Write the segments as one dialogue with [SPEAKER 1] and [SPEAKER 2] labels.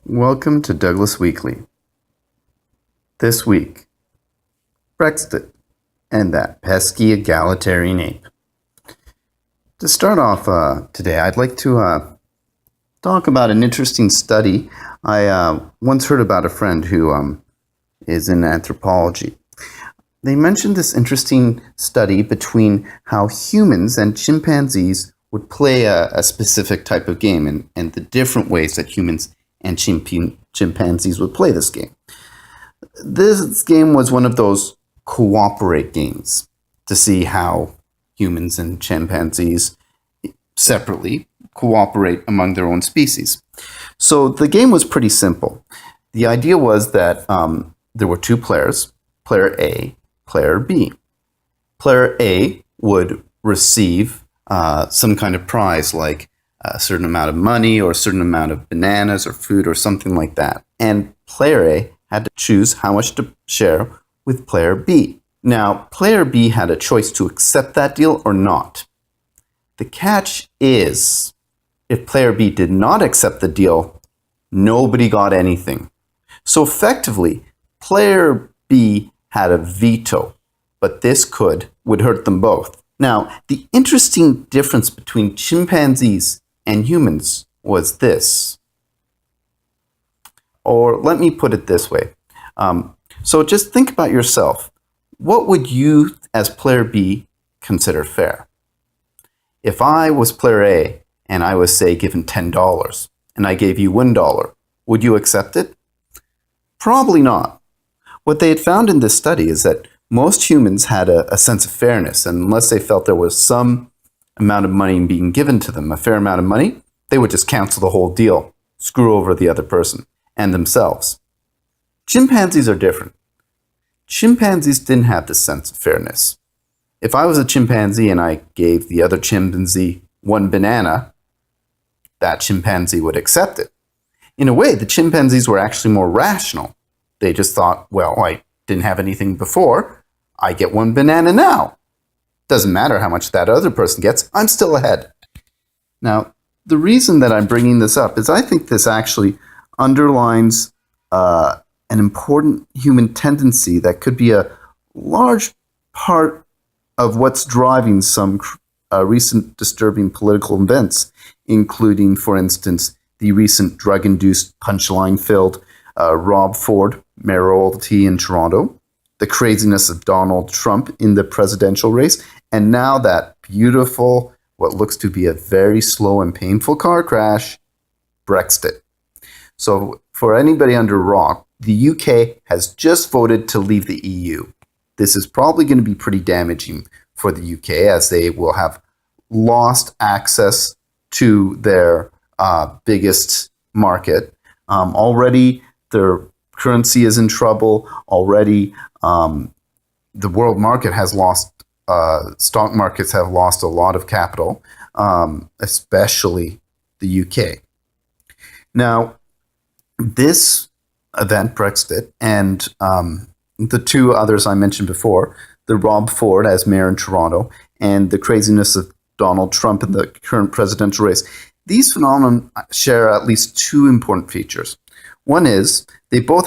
[SPEAKER 1] Welcome to Douglas Weekly. This week, Brexit and that pesky egalitarian ape. To start off today, I'd like to talk about an interesting study. I once heard about a friend who is in anthropology. They mentioned this interesting study between how humans and chimpanzees would play a specific type of game and the different ways that humans and chimpanzees would play this game. This game was one of those cooperate games to see how humans and chimpanzees separately cooperate among their own species. So the game was pretty simple. The idea was that there were two players, player A, player B. Player A would receive some kind of prize like a certain amount of money or a certain amount of bananas or food or something like that. And player A had to choose how much to share with player B. Now, player B had a choice to accept that deal or not. The catch is, if player B did not accept the deal, nobody got anything. So effectively, player B had a veto, but this would hurt them both. Now, the interesting difference between chimpanzees and humans was this. Or let me put it this way. So just think about yourself. What would you, as player B, consider fair? If I was player A and I was, say, given $10 and I gave you $1, would you accept it? Probably not. What they had found in this study is that most humans had a sense of fairness, and unless they felt there was some amount of money being given to them, a fair amount of money, they would just cancel the whole deal, screw over the other person and themselves. Chimpanzees are different. Chimpanzees didn't have this sense of fairness. If I was a chimpanzee and I gave the other chimpanzee one banana, that chimpanzee would accept it. In a way, the chimpanzees were actually more rational. They just thought, well, I didn't have anything before. I get one banana now. Doesn't matter how much that other person gets. I'm still ahead. Now, the reason that I'm bringing this up is I think this actually underlines an important human tendency that could be a large part of what's driving some recent disturbing political events, including, for instance, the recent drug-induced punchline-filled Rob Ford mayoralty in Toronto, the craziness of Donald Trump in the presidential race, and now that beautiful, what looks to be a very slow and painful car crash, Brexit. So for anybody under rock, the UK has just voted to leave the EU. This is probably going to be pretty damaging for the UK as they will have lost access to their biggest market. Already their currency is in trouble. Already the world market has lost, stock markets have lost a lot of capital, especially the UK. Now, this event, Brexit, and the two others I mentioned before, the Rob Ford as mayor in Toronto and the craziness of Donald Trump in the current presidential race, these phenomena share at least two important features. One is they all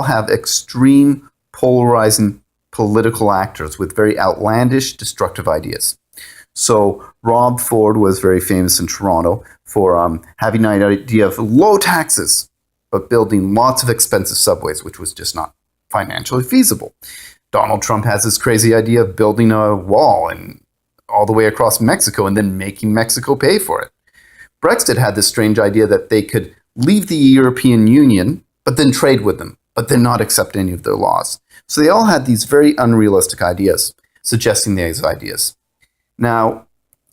[SPEAKER 1] have extreme, polarizing political actors with very outlandish, destructive ideas. So Rob Ford was very famous in Toronto for having an idea of low taxes, but building lots of expensive subways, which was just not financially feasible. Donald Trump has this crazy idea of building a wall and all the way across Mexico and then making Mexico pay for it. Brexit had this strange idea that they could leave the European Union, but then trade with them, but then not accept any of their laws. So they all had these very unrealistic ideas, suggesting these ideas. Now,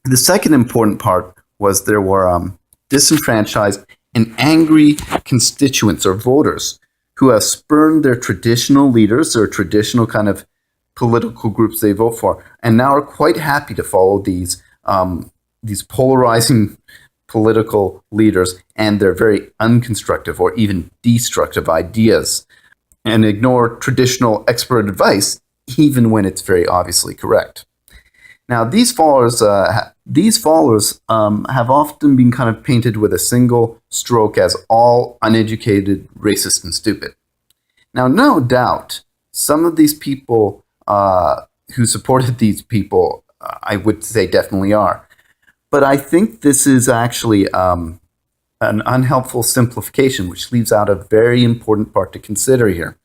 [SPEAKER 1] the second important part was there were disenfranchised and angry constituents or voters who have spurned their traditional leaders or traditional kind of political groups they vote for, and now are quite happy to follow these polarizing political leaders and their very unconstructive or even destructive ideas, and ignore traditional expert advice, even when it's very obviously correct. Now, these followers have often been kind of painted with a single stroke as all uneducated, racist, and stupid. Now, no doubt, some of these people who supported these people, I would say definitely are. But I think this is actually an unhelpful simplification, which leaves out a very important part to consider here.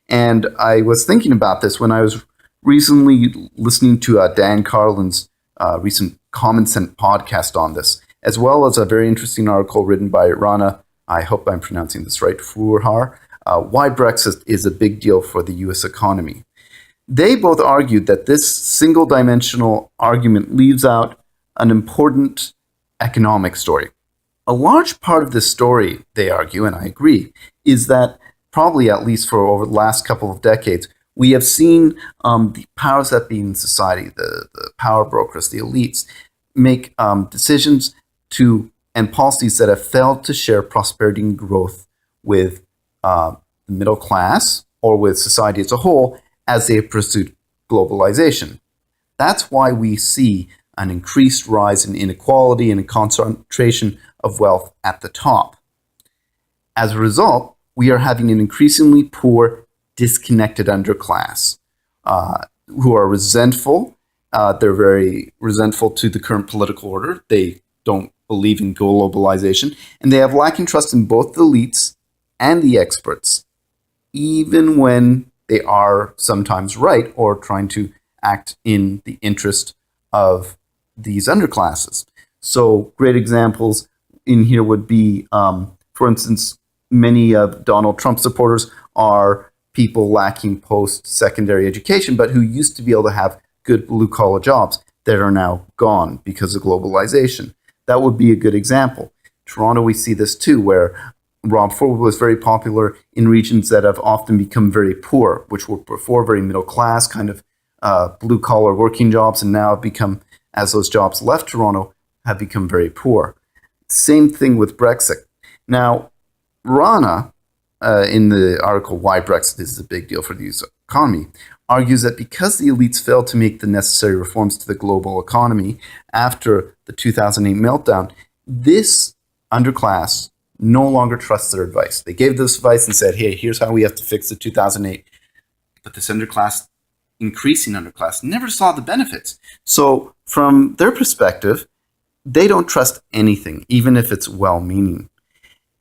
[SPEAKER 1] And I was thinking about this when I was recently listening to Dan Carlin's recent Common Sense podcast on this, as well as a very interesting article written by Rana, I hope I'm pronouncing this right, Furhar, Why Brexit is a Big Deal for the US Economy. They both argued that this single-dimensional argument leaves out an important economic story. A large part of this story, they argue, and I agree, is that probably at least for over the last couple of decades, we have seen the powers that be in society, the power brokers, the elites, make decisions and policies that have failed to share prosperity and growth with the middle class or with society as a whole as they have pursued globalization. That's why we see an increased rise in inequality and a concentration of wealth at the top. As a result, we are having an increasingly poor, disconnected underclass who are resentful. They're very resentful to the current political order. They don't believe in globalization, and they have lacking trust in both the elites and the experts, even when they are sometimes right or trying to act in the interest of these underclasses. So great examples in here would be, for instance, many of Donald Trump supporters are people lacking post-secondary education, but who used to be able to have good blue-collar jobs that are now gone because of globalization. That would be a good example. Toronto, we see this too, where Rob Ford was very popular in regions that have often become very poor, which were before very middle class, kind of blue-collar working jobs, and now have become, as those jobs left Toronto, have become very poor. Same thing with Brexit. Now, Rana, in the article Why Brexit is a Big Deal for the US Economy, argues that because the elites failed to make the necessary reforms to the global economy after the 2008 meltdown, this underclass no longer trusts their advice. They gave this advice and said, hey, here's how we have to fix the 2008. But this underclass, increasing underclass, never saw the benefits. So from their perspective, they don't trust anything, even if it's well-meaning.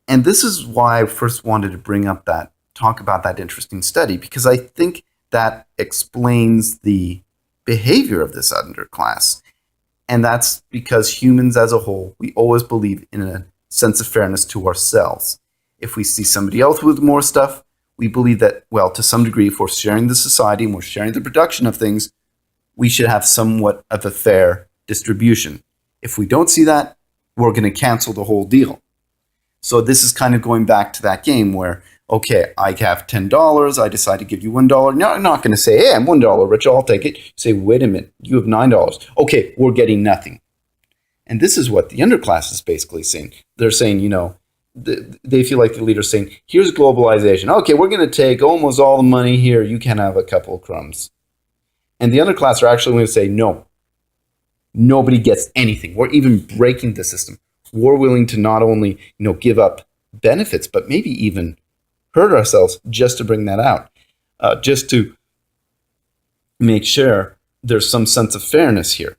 [SPEAKER 1] And this is why I first wanted to talk about that interesting study, because I think that explains the behavior of this underclass. And that's because humans as a whole, we always believe in a sense of fairness to ourselves. If we see somebody else with more stuff, we believe that, well, to some degree, if we're sharing the society and we're sharing the production of things, we should have somewhat of a fair distribution. If we don't see that, we're going to cancel the whole deal. So this is kind of going back to that game where, okay, I have $10, I decide to give you $1. No, I'm not going to say, hey, I'm $1 rich, I'll take it. You say, wait a minute, you have $9. Okay, we're getting nothing. And this is what the underclass is basically saying. They're saying, they feel like the leader's saying, here's globalization. Okay, we're going to take almost all the money here. You can have a couple of crumbs. And the underclass are actually going to say, no, nobody gets anything. We're even breaking the system. We're willing to not only, give up benefits, but maybe even hurt ourselves just to bring that out, just to make sure there's some sense of fairness here.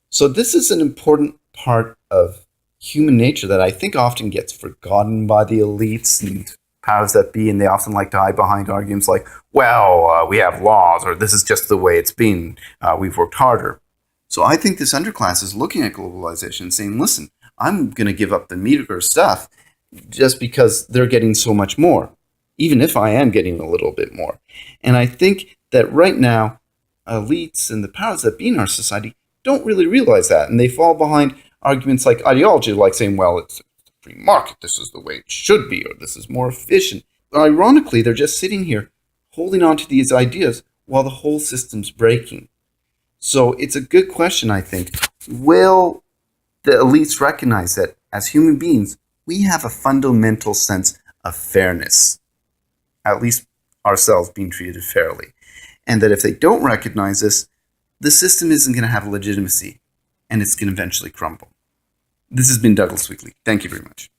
[SPEAKER 1] So this is an important part of human nature that I think often gets forgotten by the elites and powers that be, and they often like to hide behind arguments like, well, we have laws, or this is just the way it's been, we've worked harder. So I think this underclass is looking at globalization and saying, listen, I'm going to give up the meager stuff just because they're getting so much more, even if I am getting a little bit more. And I think that right now, elites and the powers that be in our society don't really realize that, and they fall behind arguments like ideology, like saying, well, it's a free market, this is the way it should be, or this is more efficient. But ironically, they're just sitting here holding on to these ideas while the whole system's breaking. So it's a good question, I think. Will the elites recognize that as human beings, we have a fundamental sense of fairness, at least ourselves being treated fairly, and that if they don't recognize this, the system isn't going to have legitimacy and it's going to eventually crumble. This has been Douglas Weekly. Thank you very much.